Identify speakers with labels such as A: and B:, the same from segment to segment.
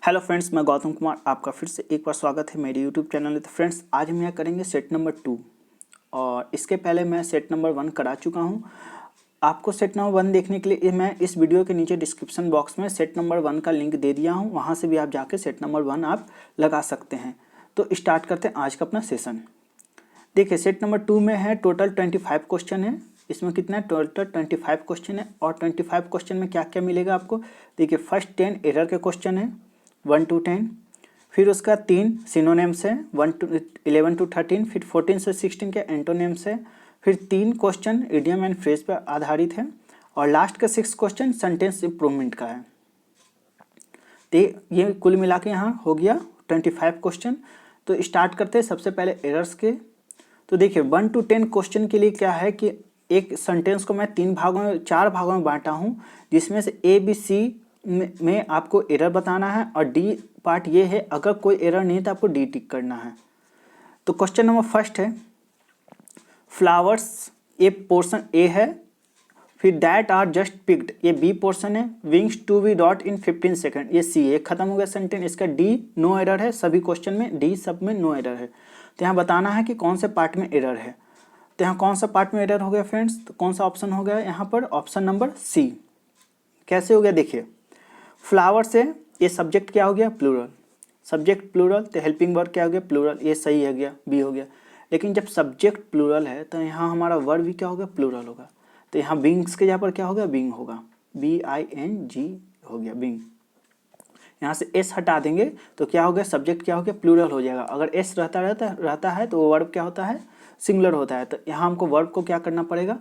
A: Hello friends, मैं गौतम कुमार, आपका फिर से एक बार स्वागत है मेरे यूट्यूब चैनल में। तो फ्रेंड्स, आज हम यहाँ करेंगे सेट नंबर 2 और इसके पहले मैं सेट नंबर 1 करा चुका हूँ। आपको सेट नंबर 1 देखने के लिए मैं इस वीडियो के नीचे डिस्क्रिप्शन बॉक्स में सेट नंबर 1 का लिंक दे दिया हूँ, वहाँ से भी आप जाके सेट नंबर 1 आप लगा सकते हैं। तो स्टार्ट करते हैं आज का अपना सेशन। देखिए, सेट नंबर 2 में है टोटल 25 क्वेश्चन है। इसमें कितना है? टोटल 25 क्वेश्चन है। और 25 क्वेश्चन में क्या क्या मिलेगा आपको? देखिए, फर्स्ट 10 एरर के क्वेश्चन है 1 to 10, फिर उसका 3 सिनोनिम्स है 11 to 13, फिर 14 से 16 के एंटोनिम्स है, फिर 3 क्वेश्चन इडियम एंड फ्रेज पर आधारित है, और लास्ट का 6 क्वेश्चन सेंटेंस इंप्रूवमेंट का है। तो ये कुल मिला के यहाँ हो गया 25 क्वेश्चन। तो स्टार्ट करते हैं सबसे पहले एरर्स के। तो देखिए, 1 to 10 क्वेश्चन के लिए क्या है कि एक सेंटेंस को मैं 4 भागों में बांटा हूँ, जिसमें से ए बी सी में आपको एरर बताना है, और डी पार्ट ये है अगर कोई एरर नहीं है तो आपको डी टिक करना है। तो क्वेश्चन नंबर फर्स्ट है फ्लावर्स, ये पोर्शन ए है, फिर दैट आर जस्ट पिक्ड ये बी पोर्शन है, wings to be dot in 15 second ये सी है। खत्म हो गया सेंटेंस। इसका डी नो एरर है, सभी क्वेश्चन में डी सब में नो एरर है। तो यहाँ बताना है कि कौन से पार्ट में एरर है। तो यहाँ कौन सा पार्ट में एरर हो गया फ्रेंड्स? तो कौन सा ऑप्शन हो गया यहाँ पर? Option number C. कैसे हो गया? देखिए, फ्लावर से ये सब्जेक्ट क्या हो गया? प्लूरल। सब्जेक्ट प्लूरल, तो हेल्पिंग वर्ब क्या हो गया? प्लूरल। ये सही है गया, बी हो गया। लेकिन जब सब्जेक्ट प्लूरल है तो यहाँ हमारा वर्ब भी क्या होगा? प्लूरल होगा। तो यहाँ बिंग्स के जगह पर क्या होगा? बिंग होगा। BING हो गया, बिंग। यहाँ से एस हटा देंगे तो क्या हो गया? सब्जेक्ट क्या हो गया? प्लूरल हो जाएगा। अगर एस रहता है तो वो वर्ब क्या होता है? सिंगुलर होता है। तो यहाँ हमको वर्ब को क्या करना पड़ेगा?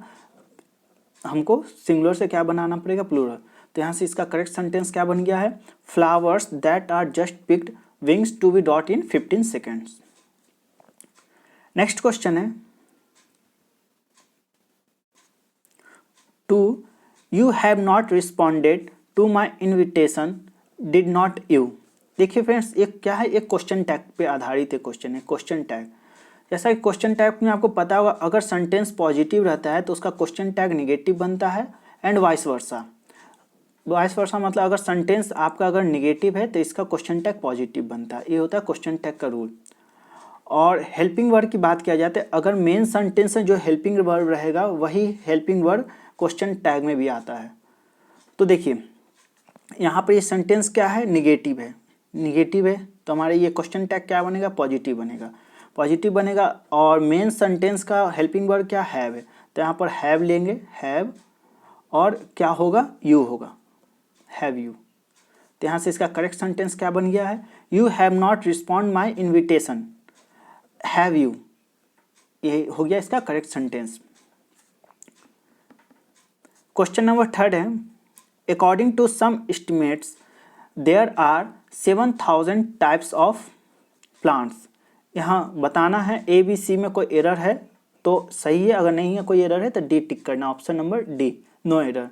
A: हमको सिंगुलर से क्या बनाना पड़ेगा? प्लूरल। तो यहाँ से इसका करेक्ट सेंटेंस क्या बन गया है? Flowers that are just picked, wings to be dot in 15 seconds. Next question है 2 you have not responded to my invitation, did not you. देखिए फ्रेंड्स, एक क्या है? एक क्वेश्चन टैग पे आधारित है क्वेश्चन है, क्वेश्चन टैग। जैसा कि क्वेश्चन टैग में आपको पता होगा, अगर सेंटेंस पॉजिटिव रहता है तो उसका क्वेश्चन टैग निगेटिव बनता है, and vice versa. Vice versa मतलब अगर सेंटेंस आपका अगर निगेटिव है तो इसका क्वेश्चन टैग पॉजिटिव बनता है। ये होता है क्वेश्चन टैग का रूल। और हेल्पिंग वर्ब की बात किया जाता है, अगर मेन सेंटेंस में जो हेल्पिंग वर्ब रहेगा वही हेल्पिंग वर्ब क्वेश्चन टैग में भी आता है। तो देखिए, यहाँ पर ये सेंटेंस क्या है? निगेटिव है। निगेटिव है तो हमारे ये क्वेश्चन टैग क्या बनेगा? पॉजिटिव बनेगा। पॉजिटिव बनेगा। और मेन सेंटेंस का हेल्पिंग वर्ब क्या? हैव है। तो यहाँ पर हैव लेंगे, हैव, और क्या होगा? यू होगा, हैव यू। तो यहाँ से इसका करेक्ट सेंटेंस क्या बन गया है? You have not respond my invitation, have you. ये हो गया इसका correct sentence. Question number third है according to some estimates there are 7000 types of plants. यहाँ बताना है ABC में कोई एरर है तो सही है, अगर नहीं है कोई एरर है तो डी टिक करना, option number D, no error.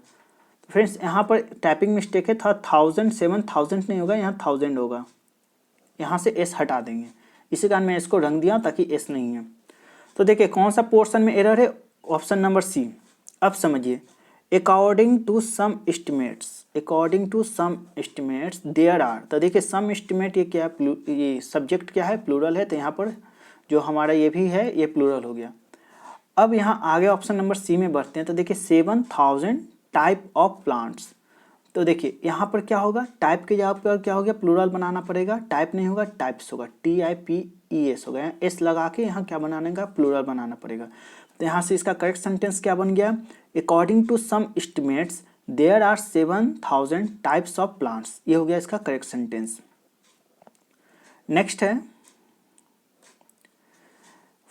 A: Friends, यहाँ पर टाइपिंग मिस्टेक है, थोड़ा 7000 नहीं होगा, यहाँ 1000 होगा। यहाँ से एस हटा देंगे, इसी कारण मैं इसको रंग दिया ताकि एस नहीं है। तो देखिए कौन सा पोर्शन में एरर है? Option number C. अब समझिए, according to some estimates, according to some estimates there are. तो देखिए सम एस्टिमेट ये क्या है? ये सब्जेक्ट क्या है? प्लूरल है। तो यहाँ पर जो हमारा ये भी है ये प्लूरल हो गया। अब यहाँ आगे ऑप्शन नंबर सी में बढ़ते हैं। तो देखिए 7000 टाइप ऑफ प्लांट्स। तो देखिए यहाँ पर क्या होगा? टाइप के जगह पर क्या हो गया? प्लूरल बनाना पड़ेगा। टाइप नहीं होगा, टाइप्स होगा, TIPES हो गया। एस लगा के यहाँ क्या बनाने का? प्लूरल बनाना पड़ेगा। तो यहाँ से इसका करेक्ट सेंटेंस क्या बन गया? According to some estimates there are 7000 types of plants. ये हो गया इसका करेक्ट सेंटेंस। नेक्स्ट है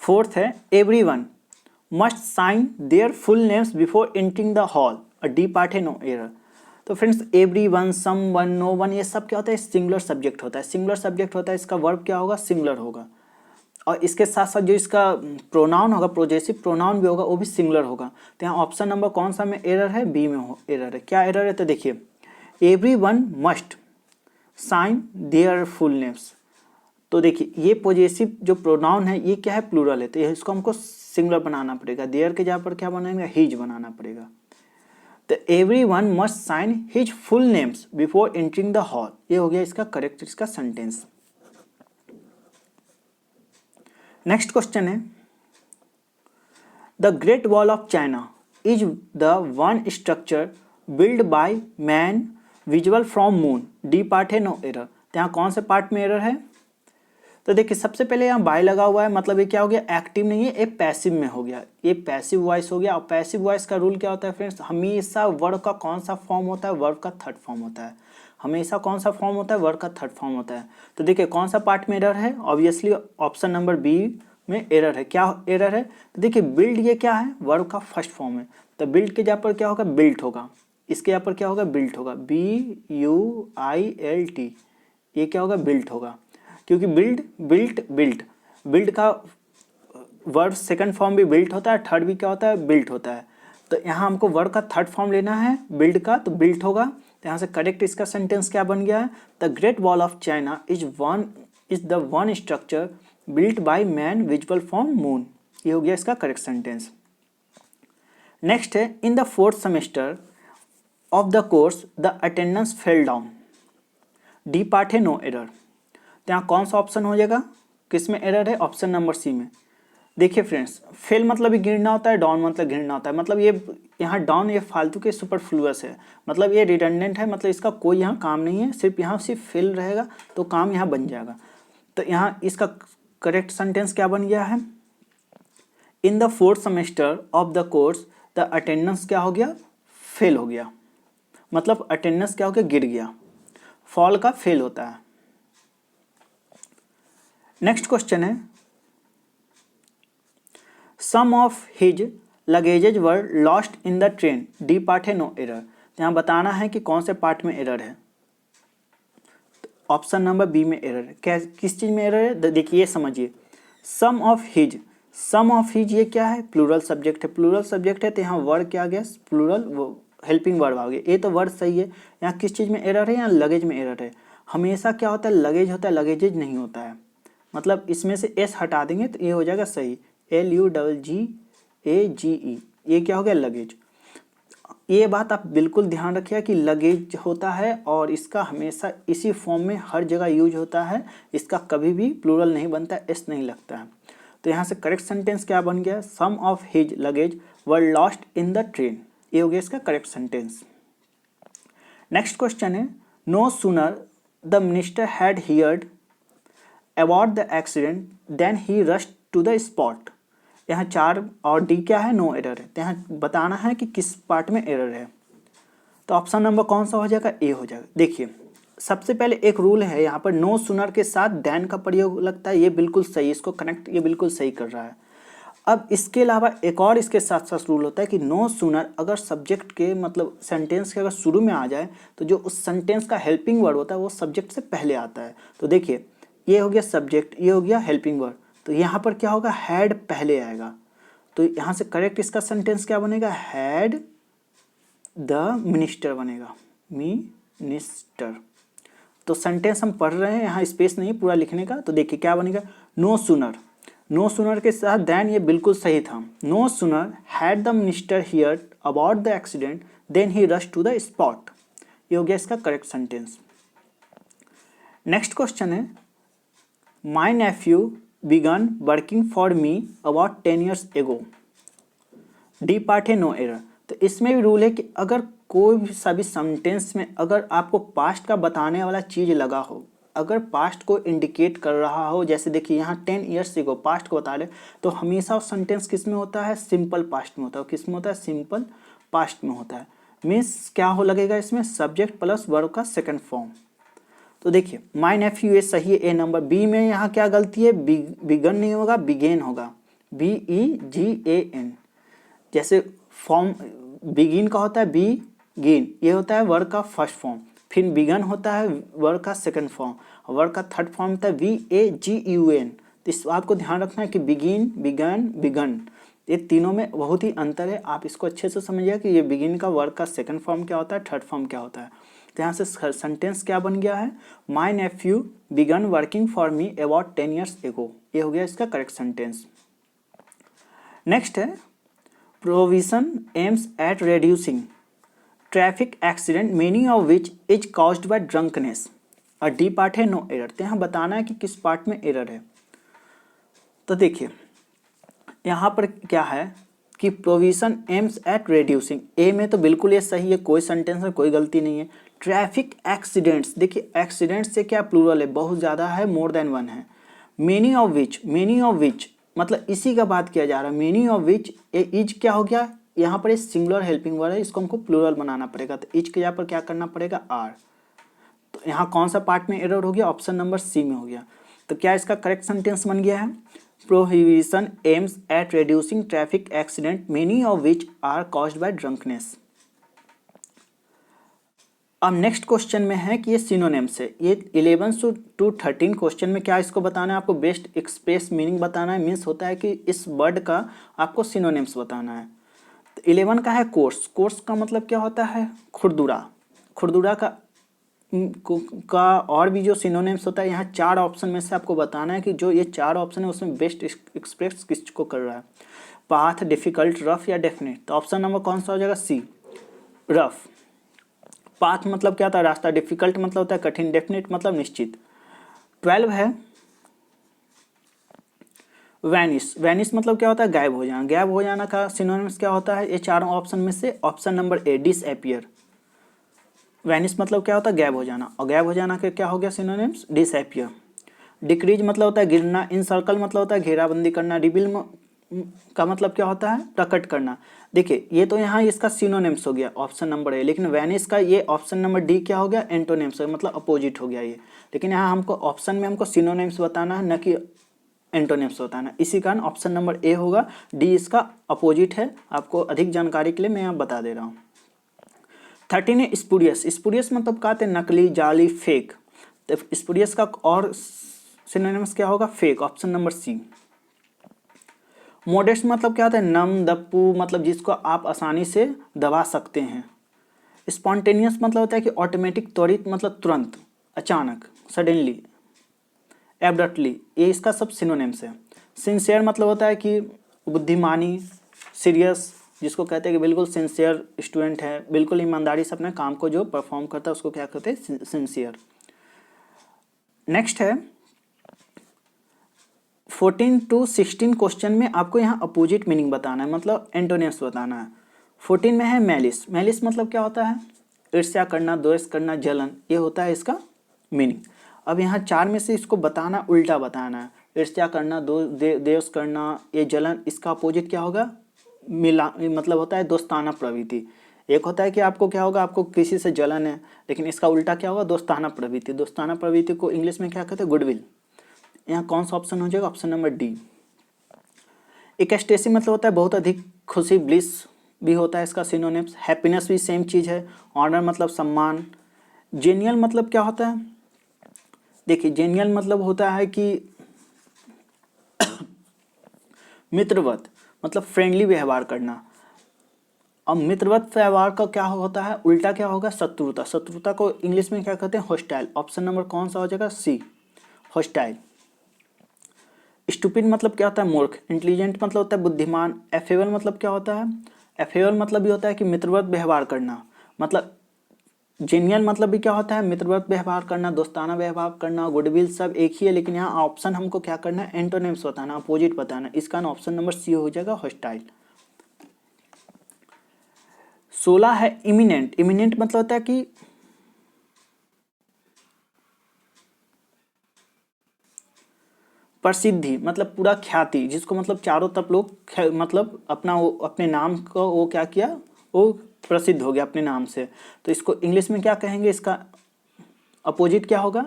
A: फोर्थ है everyone must sign their full names before entering the hall, और डी पार्ट है नो एरर। तो friends, everyone, someone, no one, ये सब क्या होता है? सिंगुलर सब्जेक्ट होता है। सिंगुलर सब्जेक्ट होता है, इसका वर्ब क्या होगा? सिंगुलर होगा। और इसके साथ साथ जो इसका प्रोनाउन होगा, प्रोजेसिव प्रोनाउन भी होगा, वो भी सिंगुलर होगा। तो यहाँ ऑप्शन नंबर कौन सा में एरर है? बी में एरर है। क्या एरर है? तो देखिए everyone must sign their full names. तो देखिए ये पॉजेसिव जो प्रोनाउन है ये क्या है? प्लूरल है। तो इसको हमको सिंगुलर बनाना पड़ेगा। देयर के जगह पर क्या बनाएंगे? हीज बनाना पड़ेगा। तो तो everyone must sign his full names before entering the hall. ये हो गया इसका करेक्ट इसका सेंटेंस। नेक्स्ट क्वेश्चन है the great wall of China is the one structure build by man visual from moon. D part है no error. तो यहाँ कौन से पार्ट में एरर है? तो देखिए सबसे पहले यहाँ बाय लगा हुआ है, मतलब ये क्या हो गया, एक्टिव नहीं है, ये पैसिव में हो गया, ये पैसिव वॉइस हो गया। और पैसिव वॉइस का रूल क्या होता है फ्रेंड्स, हमेशा वर्ब का कौन सा फॉर्म होता है, वर्ब का थर्ड फॉर्म होता है। हमेशा कौन सा फॉर्म होता है, वर्ब का थर्ड फॉर्म होता है। तो देखिए कौन सा पार्ट में एरर है, ऑब्वियसली ऑप्शन नंबर बी में एरर है। क्या एरर है? तो देखिए बिल्ड ये क्या है, वर्ब का फर्स्ट फॉर्म है, तो बिल्ड के जगह पर क्या होगा, बिल्ट होगा। इसके यहाँ पर क्या होगा, बिल्ट होगा, BUILT, ये क्या होगा, बिल्ट होगा। क्योंकि बिल्ट का वर्ब सेकंड फॉर्म भी बिल्ट होता है, थर्ड भी क्या होता है, बिल्ट होता है। तो यहाँ हमको वर्ब का थर्ड फॉर्म लेना है बिल्ड का, तो बिल्ट होगा। तो यहाँ से करेक्ट इसका सेंटेंस क्या बन गया है, the great wall of China is the one structure built by man visual from moon. ये हो गया इसका करेक्ट सेंटेंस। नेक्स्ट है in the fourth semester of the course the attendance fell down. D part है no error. तो यहाँ कौन सा ऑप्शन हो जाएगा, किस में एरर है, ऑप्शन नंबर सी में। देखिए फ्रेंड्स फेल मतलब गिरना होता है, डाउन मतलब गिरना होता है, मतलब ये यहाँ डाउन ये फालतू के सुपरफ्लुअस है, मतलब ये रिडंडेंट है, मतलब इसका कोई यहाँ काम नहीं है, सिर्फ फेल रहेगा तो काम यहाँ बन जाएगा। तो यहाँ इसका करेक्ट सेंटेंस क्या बन गया है, in the fourth semester of the course the attendance क्या हो गया, फेल हो गया, मतलब अटेंडेंस क्या हो गया, गिर गया। फॉल का फेल होता है। नेक्स्ट क्वेश्चन है some of his luggages were lost in the train. D part है नो एरर। तो यहाँ बताना है कि कौन से पार्ट में एरर है। ऑप्शन नंबर बी में एरर है। क्या किस चीज में एरर है, देखिए ये समझिए, सम ऑफ हिज ये क्या है, प्लूरल सब्जेक्ट है, प्लूरल सब्जेक्ट है तो यहाँ वर्ड क्या आ गया, प्लूरल हेल्पिंग वर्ब आ गया। ये तो वर्ड सही है। यहाँ किस चीज में एरर है, यहाँ लगेज में एरर है। हमेशा क्या होता है, लगेज होता है, लगेजेज नहीं होता है, मतलब इसमें से एस हटा देंगे तो ये हो जाएगा सही, LUGGAGE, ये क्या हो गया, लगेज। ये बात आप बिल्कुल ध्यान रखिए कि लगेज होता है और इसका हमेशा इसी फॉर्म में हर जगह यूज होता है, इसका कभी भी प्लूरल नहीं बनता, एस नहीं लगता है। तो यहाँ से करेक्ट सेंटेंस क्या बन गया, some of his luggage were lost in the train. ये हो गया इसका करेक्ट सेंटेंस। नेक्स्ट क्वेश्चन है no sooner the minister had heard about the accident then he rushed to the spot. यहाँ 4 और डी क्या है, नो एरर है। तो यहाँ बताना है कि किस पार्ट में एरर है। तो ऑप्शन नंबर कौन सा हो जाएगा, ए हो जाएगा। देखिए सबसे पहले एक रूल है यहाँ पर, नो सूनर के साथ देन का प्रयोग लगता है, ये बिल्कुल सही, इसको कनेक्ट ये बिल्कुल सही कर रहा है। अब इसके अलावा एक और इसके साथ साथ रूल होता है कि नो सूनर अगर सब्जेक्ट के मतलब सेंटेंस के अगर शुरू में आ जाए तो जो उस सेंटेंस का हेल्पिंग वर्ड होता है वो सब्जेक्ट से पहले आता है। तो देखिए ये हो गया सब्जेक्ट, ये हो गया हेल्पिंग वर्ड, तो यहाँ पर क्या होगा, हैड पहले आएगा। तो यहाँ से करेक्ट इसका सेंटेंस क्या बनेगा, हैड द मिनिस्टर बनेगा, मिनिस्टर। तो सेंटेंस हम पढ़ रहे हैं, यहाँ स्पेस नहीं पूरा लिखने का। तो देखिए क्या बनेगा, नो सूनर के साथ देन ये बिल्कुल सही था। No sooner had the minister hear about the accident then he rush to the spot. ये हो गया इसका करेक्ट सेंटेंस। नेक्स्ट क्वेश्चन है my nephew began working for me about 10 years ago। D part है नो एरर। तो इसमें भी rule है कि अगर कोई भी सभी सेंटेंस में अगर आपको पास्ट का बताने वाला चीज़ लगा हो, अगर पास्ट को इंडिकेट कर रहा हो, जैसे देखिए यहाँ 10 years ago पास्ट को बता रहे, तो हमेशा उस सेंटेंस किस में होता है, सिंपल पास्ट में होता है। किस में होता है, सिंपल पास्ट में होता है। मीन्स क्या हो लगेगा इसमें, सब्जेक्ट प्लस वर्ब का सेकंड फॉर्म। तो देखिए माई नेफ्यू ये सही है, ए नंबर। बी में यहाँ क्या गलती है, बिगन नहीं होगा, बिगेन होगा, BEGAN। जैसे फॉर्म बिगिन का होता है बिगिन, ये होता है वर्ड का फर्स्ट फॉर्म, फिर बिगन होता है वर्ड का सेकंड फॉर्म, वर्ड का थर्ड फॉर्म होता है VAGUN। तो इस बात को ध्यान रखना है कि बिगिन, बिगन, बिगन, ये तीनों में बहुत ही अंतर है। आप इसको अच्छे से समझिए कि ये बिगिन का वर्ड का सेकंड फॉर्म क्या होता है, थर्ड फॉर्म क्या होता है। तो यहाँ से सेंटेंस क्या बन गया है, my nephew began working for me about 10 years ago। ये हो गया इसका करेक्ट सेंटेंस। नेक्स्ट है provision aims at reducing traffic accident many of which is caused by drunkenness. और डी पार्ट है नो एरर। तो यहाँ बताना है कि किस पार्ट में एरर है। तो देखिए यहाँ पर क्या है कि प्रोविजन एम्स एट रिड्यूसिंग, ए में तो बिल्कुल ये सही है, कोई सेंटेंस में कोई गलती नहीं है। ट्रैफिक एक्सीडेंट्स, देखिए एक्सीडेंट्स से क्या प्लूरल है, बहुत ज़्यादा है, मोर देन वन है। मेनी ऑफ विच मतलब इसी का बात किया जा रहा है। मेनी ऑफ विच, इज क्या हो गया, यहाँ पर सिंगुलर हेल्पिंग वर्ड है, इसको हमको प्लूरल बनाना पड़ेगा। तो इज के यहाँ पर क्या करना पड़ेगा, आर। तो यहाँ कौन सा पार्ट में एरर हो गया, ऑप्शन नंबर सी में हो गया। तो क्या इसका करेक्ट सेंटेंस बन गया है, prohibition aims at reducing traffic accident many of which are caused by drunkenness. अब नेक्स्ट क्वेश्चन में है कि ये सिनोनिम्स है। ये 11 to 13 क्वेश्चन में क्या इसको बताना है, आपको बेस्ट एक्सप्रेस मीनिंग बताना है। मीन्स होता है कि इस वर्ड का आपको सिनोनिम्स बताना है। तो 11 का है कोर्स। कोर्स का मतलब क्या होता है, खुरदुरा। खुरदुरा का और भी जो सिनोनिम्स होता है, यहाँ 4 ऑप्शन में से आपको बताना है कि जो ये 4 ऑप्शन है उसमें बेस्ट एक्सप्रेस किसको कर रहा है। पाथ, डिफिकल्ट, रफ या डेफिनेट। तो ऑप्शन नंबर कौन सा हो जाएगा, सी, रफ। पाथ मतलब क्या होता है, रास्ता। डिफिकल्ट मतलब होता है कठिन। डेफिनेट मतलब निश्चित। 12 है वैनिश। वैनिश मतलब क्या होता है, गायब हो जाना। गायब हो जाना का सिनोनिम्स क्या होता है, ये 4 ऑप्शन में से ऑप्शन नंबर ए, डिसअपियर। वैनिश मतलब क्या होता है, गायब हो जाना। और गायब हो जाना के क्या हो गया सिनोनिम्स, डिसअपियर। डिक्रीज मतलब होता है गिरना। इनसर्कल मतलब होता है घेराबंदी करना। रिवील का मतलब क्या होता है, प्रकट करना। देखिए ये तो यहाँ इसका सिनोनिम्स हो गया ऑप्शन नंबर ए, लेकिन वैनिश का ये ऑप्शन नंबर डी क्या हो गया, एंटोनिम्स, मतलब अपोजिट हो गया ये। लेकिन यहाँ हमको ऑप्शन में हमको सिनोनिम्स बताना है, न कि एंटोनिम्स बताना है। इसी कारण ऑप्शन नंबर ए होगा। डी इसका अपोजिट है। आपको अधिक जानकारी के लिए मैं यहाँ बता दे रहा हूँ। 13 है स्पूरियस। स्पूरियस मतलब कहते हैं नकली, जाली, फेक। तो स्पूरियस का और सिनोनिम्स क्या होगा, fake. Option number C. Modest मतलब क्या होता है, नम, दप्पू, मतलब जिसको आप आसानी से दबा सकते हैं। स्पॉन्टेनियस मतलब होता है कि ऑटोमेटिक, त्वरित, मतलब तुरंत, अचानक, सडनली, एब्रप्टली। ये इसका सब सिनोनिम्स है। सिंसियर मतलब होता है कि बुद्धिमानी, सीरियस, जिसको कहते हैं कि बिल्कुल सिंसियर स्टूडेंट है, बिल्कुल ईमानदारी से अपने काम को जो परफॉर्म करता है उसको क्या कहते हैं, सिंसियर। नेक्स्ट है 14 to 16 क्वेश्चन में आपको यहाँ अपोजिट मीनिंग बताना है, मतलब एंटोनिम्स बताना है। 14 में है मैलिस। मैलिस मतलब क्या होता है, ईर्ष्या करना, द्वेष करना, जलन, ये होता है इसका मीनिंग। अब यहाँ 4 में से इसको बताना, उल्टा बताना है। ईर्ष्या करना, द्वेष करना, ये जलन, इसका अपोजिट क्या होगा, मतलब होता है दोस्ताना प्रवृत्ति। एक होता है कि आपको क्या होगा, आपको किसी से जलन है, लेकिन इसका उल्टा क्या होगा, दोस्ताना प्रवृत्ति। दोस्ताना प्रवृत्ति को इंग्लिश में क्या कहते हैं, गुडविल। यहाँ कौन सा ऑप्शन हो जाएगा, ऑप्शन नंबर डी। एक्सटेसी मतलब होता है बहुत अधिक खुशी, ब्लिस भी होता है इसका सिनोनिम्स। हैप्पीनेस भी सेम चीज़ है। ऑनर मतलब सम्मान। जेनियल मतलब क्या होता है, देखिए जेनियल मतलब होता है कि मित्रवत, मतलब फ्रेंडली व्यवहार करना। अब मित्रवत व्यवहार का क्या होता है, उल्टा क्या होगा, शत्रुता। शत्रुता को इंग्लिश में क्या कहते हैं, हॉस्टाइल। ऑप्शन नंबर कौन सा हो जाएगा, सी, हॉस्टाइल। स्टूपिड मतलब क्या होता है, मूर्ख। इंटेलिजेंट मतलब होता है बुद्धिमान। एफेबल मतलब क्या होता है, एफेबल मतलब भी होता है कि मित्रवत व्यवहार करना। मतलब जेनियल मतलब भी क्या होता है, मित्रवत व्यवहार करना, दोस्ताना व्यवहार करना, गुडविल, सब एक ही है। लेकिन यहाँ ऑप्शन हमको क्या करना है, एंटोनिम्स बताना, अपोजिट बताना। इसका ऑप्शन नंबर सी हो जाएगा, हॉस्टाइल। 16 है इमिनेंट। इमिनेंट मतलब होता है कि प्रसिद्धि, मतलब पूरा ख्याति, जिसको मतलब चारों तरफ लोग मतलब अपने नाम को वो क्या किया, वो प्रसिद्ध हो गया अपने नाम से। तो इसको इंग्लिश में क्या कहेंगे, इसका अपोजिट क्या होगा,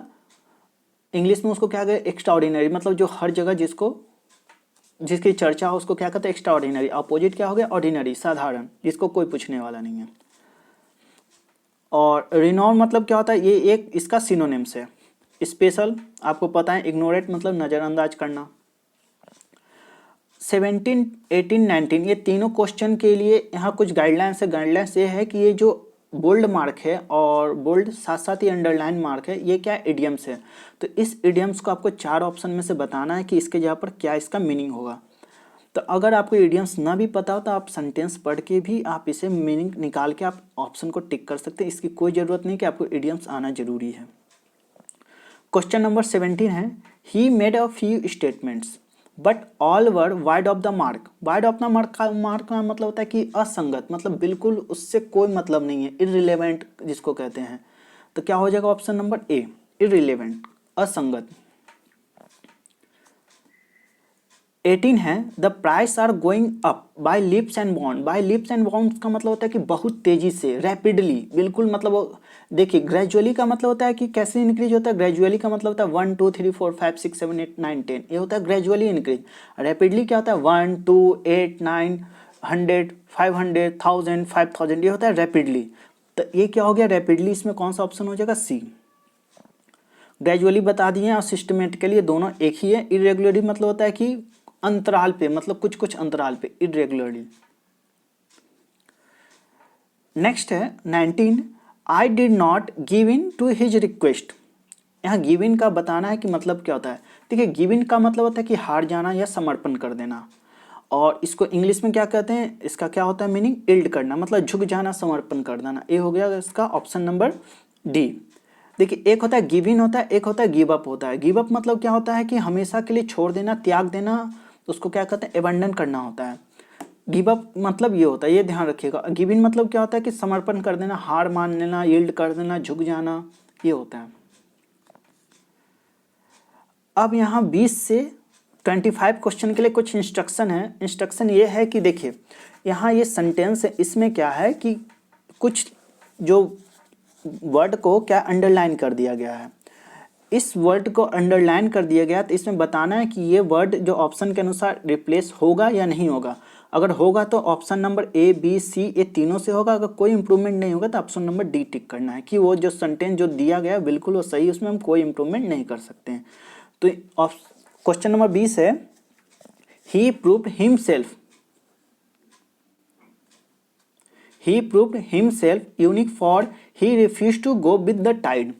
A: इंग्लिश में उसको क्या कहेंगे, एक्स्ट्राऑर्डिनरी। मतलब जो हर जगह जिसकी चर्चा हो उसको क्या कहते हैं, एक्स्ट्राऑर्डिनरी। अपोजिट क्या हो गया, ऑर्डिनरी, साधारण, जिसको कोई पूछने वाला नहीं है। और रिनॉन मतलब क्या होता है, ये एक इसका सिनोनिम्स है। स्पेशल आपको पता है, इग्नोरेट मतलब नज़रअंदाज करना। 17, 18, 19 ये तीनों क्वेश्चन के लिए यहाँ कुछ गाइडलाइंस है। गाइडलाइंस ये है कि ये जो बोल्ड मार्क है और बोल्ड साथ साथ ही अंडरलाइन मार्क है, ये क्या इडियम्स है। तो इस इडियम्स को आपको 4 ऑप्शन में से बताना है कि इसके जगह पर क्या इसका मीनिंग होगा। तो अगर आपको इडियम्स ना भी पता हो तो आप सेंटेंस पढ़ के भी आप इसे मीनिंग निकाल के आप ऑप्शन को टिक कर सकते हैं। इसकी कोई ज़रूरत नहीं कि आपको इडियम्स आना जरूरी है। क्वेश्चन नंबर 17 है, he made a few statements but all were wide of the mark. Wide of the mark का मतलब होता है कि असंगत, मतलब बिल्कुल उससे कोई मतलब नहीं है, इररिलेवेंट जिसको कहते हैं। तो क्या हो जाएगा ऑप्शन नंबर ए, इररिलेवेंट, असंगत। 18 है, the price are going up by leaps and bound. By leaps and bound का मतलब होता है कि बहुत तेजी से, रैपिडली, बिल्कुल मतलब देखिए ग्रेजुअली का मतलब होता है कि कैसे इंक्रीज होता है। ग्रेजुअली का मतलब होता है 1 2 3 4 5 6 7 8 9 10, ये होता है ग्रेजुअली इंक्रीज। रैपिडली क्या होता है 1 2 8 9 100 500 1000 5000, ये होता है रैपिडली। तो ये क्या हो गया रैपिडली, इसमें कौन सा ऑप्शन हो जाएगा सी। ग्रेजुअली बता दिए और सिस्टमेटिकली दोनों एक ही है। इरेगुलरली मतलब होता है कि अंतराल पे, मतलब कुछ कुछ अंतराल पे, इरेगुलरली। नेक्स्ट है 19, I did not give in to his request. यहाँ गिव इन का बताना है कि मतलब क्या होता है। देखिए गिव इन का मतलब होता है कि हार जाना या समर्पण कर देना, और इसको इंग्लिश में क्या कहते हैं, इसका क्या होता है मीनिंग, इल्ड करना, मतलब झुक जाना, समर्पण कर देना। ये हो गया इसका ऑप्शन नंबर डी। देखिए एक होता है गिव इन होता है, एक होता है गिव अप होता है। गिव अप मतलब क्या होता है कि हमेशा के लिए छोड़ देना, त्याग देना, उसको क्या कहते हैं एबंडन करना होता है। गिव अप मतलब ये होता है, ये ध्यान रखिएगा। गिव इन मतलब क्या होता है कि समर्पण कर देना, हार मान लेना, यील्ड कर देना, झुक जाना, ये होता है। अब यहाँ 20 से 25 क्वेश्चन के लिए कुछ इंस्ट्रक्शन है। इंस्ट्रक्शन ये है कि देखिए यहाँ ये सेंटेंस है, इसमें क्या है कि कुछ जो वर्ड को क्या अंडरलाइन कर दिया गया है। इस वर्ड को अंडरलाइन कर दिया गया तो इसमें बताना है कि ये वर्ड जो ऑप्शन के अनुसार रिप्लेस होगा या नहीं होगा। अगर होगा तो option number A B C ये तीनों से होगा। अगर कोई इंप्रूवमेंट नहीं होगा तो ऑप्शन नंबर डी टिक करना है कि वो जो सेंटेंस जो दिया गया है बिल्कुल वो सही, उसमें हम कोई इंप्रूवमेंट नहीं कर सकते हैं। तो क्वेश्चन नंबर 20 है, he proved himself, he proved himself unique for he refuse to go with the tide.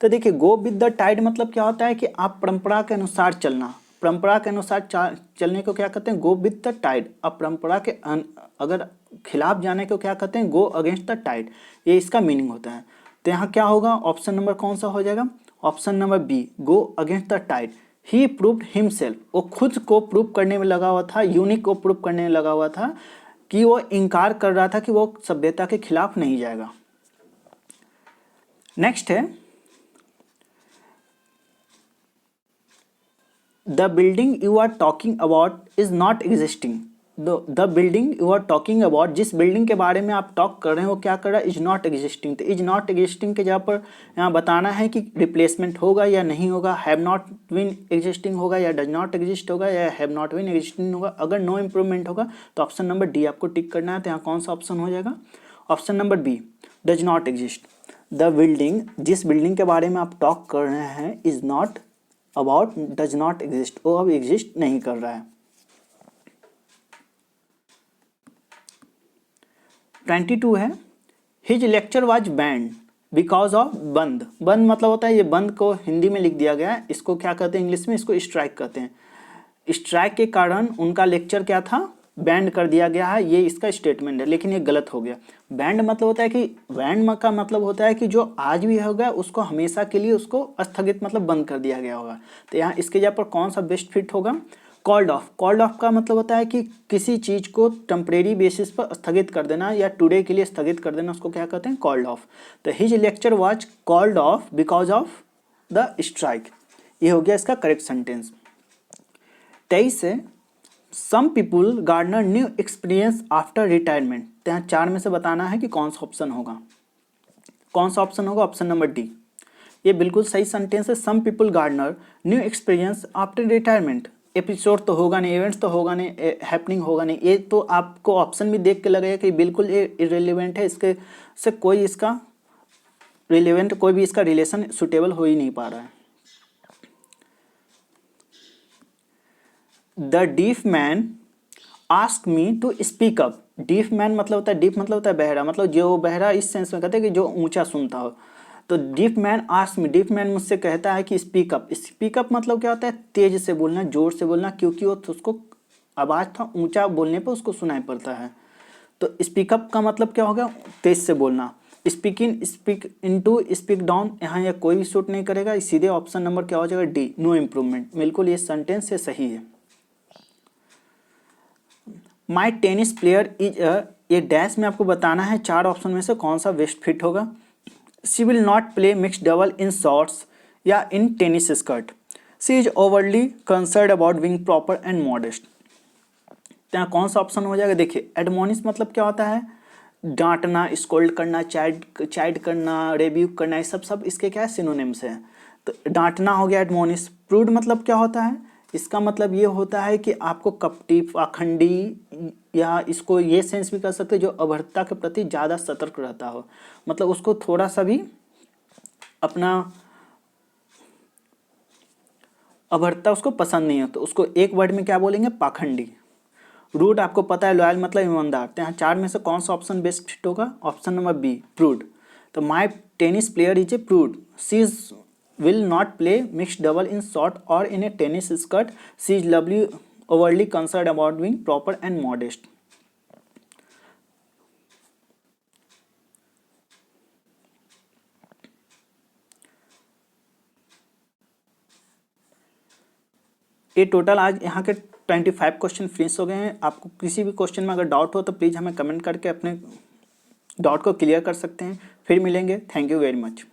A: तो देखिए गो विद द टाइड मतलब क्या होता है कि आप परंपरा के अनुसार चलना। परंपरा के अनुसार चलने को क्या कहते हैं, गो विद द टाइड। अब परंपरा के अगर खिलाफ जाने को क्या कहते हैं, गो अगेंस्ट द टाइड, ये इसका मीनिंग होता है। तो यहाँ क्या होगा ऑप्शन नंबर कौन सा हो जाएगा, option number B, go against the tide. He proved himself, वो खुद को प्रूव करने में लगा हुआ था, यूनिक को प्रूव करने में लगा हुआ था कि वो इनकार कर रहा था कि वो सभ्यता के खिलाफ नहीं जाएगा। नेक्स्ट है, the building you are talking about is not existing। the building you are talking about, जिस बिल्डिंग के बारे में आप टॉक कर रहे हैं वो क्या कर रहा है, इज नॉट एग्जिस्टिंग। तो इज नॉट एग्जिस्टिंग के जगह पर यहाँ बताना है कि रिप्लेसमेंट होगा या नहीं होगा, हैव नॉट बीन एग्जिस्टिंग होगा या डज नॉट एग्जिस्ट होगा या हैव नॉट बीन एग्जिस्टिंग होगा। अगर नो इम्प्रूवमेंट होगा तो ऑप्शन नंबर डी आपको टिक करना है। तो यहाँ कौन सा ऑप्शन हो जाएगा, option number B, does not exist. The building, जिस बिल्डिंग के बारे में आप टॉक कर रहे हैं, is not about, does not exist, वो अब एग्जिस्ट नहीं कर रहा है। 22 है, his lecture was banned because of बंद। बंद मतलब होता है, ये बंद को हिंदी में लिख दिया गया है, इसको क्या कहते हैं इंग्लिश में, इसको स्ट्राइक कहते हैं। स्ट्राइक के कारण उनका लेक्चर क्या था, बैंड कर दिया गया है, ये इसका स्टेटमेंट है, लेकिन ये गलत हो गया। बैंड मतलब होता है कि, बैंड का मतलब होता है कि जो आज भी होगा उसको हमेशा के लिए उसको स्थगित, मतलब बंद कर दिया गया होगा। तो यहाँ इसके जगह पर कौन सा बेस्ट फिट होगा, कॉल्ड ऑफ। कॉल्ड ऑफ का मतलब होता है कि किसी चीज़ को टेम्परेरी बेसिस पर स्थगित कर देना या टुडे के लिए स्थगित कर देना, उसको क्या कहते हैं, कॉल्ड ऑफ। तो his lecture was called off because of the strike, ये हो गया इसका करेक्ट सेंटेंस। 23 है, some people gardener new experience after retirement. तो यहाँ 4 में से बताना है कि कौन सा ऑप्शन होगा, कौन सा ऑप्शन होगा, ऑप्शन नंबर डी। ये बिल्कुल सही सेंटेंस है, some people gardener new experience after retirement. Episode तो होगा नहीं, इवेंट्स तो होगा नहीं, हैपनिंग होगा नहीं, ये तो आपको ऑप्शन भी देख के लगेगा कि बिल्कुल ये इरेलीवेंट है, इसके से कोई इसका रिलेवेंट, कोई भी इसका रिलेशन सुटेबल हो ही नहीं पा रहा है। The deaf man ask me to speak up. Deaf man मतलब होता है, डीफ मतलब होता है बहरा, मतलब जो बहरा इस सेंस में कहते हैं कि जो ऊंचा सुनता हो। तो डीफ मैन आस्क मी, डीफ मैन मुझसे कहता है कि स्पीक अप। स्पीक अप मतलब क्या होता है, तेज से बोलना, जोर से बोलना, क्योंकि वो उसको आवाज़ था ऊंचा बोलने पर उसको सुनाई पड़ता है। तो स्पीकअप का मतलब क्या होगा, तेज से बोलना। Speak in, speak into, speak down, यहाँ यह कोई भी सूट नहीं करेगा। सीधे ऑप्शन नंबर क्या हो जाएगा, डी, नो इम्प्रूवमेंट। बिल्कुल ये सेंटेंस से सही है। माई टेनिस प्लेयर इज ये डैश में आपको बताना है 4 ऑप्शन में से कौन सा बेस्ट फिट होगा। She will not play mix double in shorts या in tennis skirt. She is overly concern about being proper and modest. तो यहाँ कौन सा ऑप्शन हो जाएगा, देखिए एडमोनिश मतलब क्या होता है, डांटना, स्कोल्ड करना, चाइड करना, रेब्यूक करना, ये सब इसके क्या है, सिनोनिम्स है। तो डांटना हो गया एडमोनिश। प्रूड मतलब क्या होता है, इसका मतलब ये होता है कि आपको कपटी, पाखंडी, या इसको ये सेंस भी कर सकते हैं जो अभद्रता के प्रति ज़्यादा सतर्क रहता हो, मतलब उसको थोड़ा सा भी अपना अभद्रता उसको पसंद नहीं है, तो उसको एक वर्ड में क्या बोलेंगे, पाखंडी। रूड आपको पता है, लॉयल मतलब ईमानदार। तो यहाँ 4 में से कौन सा ऑप्शन बेस्ट फिट होगा, ऑप्शन नंबर बी, प्रूड। तो my tennis player is a prude. She is will not play mix double in short और in a tennis skirt. She is lovely overly concern about being proper and modest. ये total आज यहाँ के 25 question finish हो गए हैं। आपको किसी भी क्वेश्चन में अगर डाउट हो तो प्लीज़ हमें कमेंट करके अपने डाउट को क्लियर कर सकते हैं। फिर मिलेंगे। Thank you very much.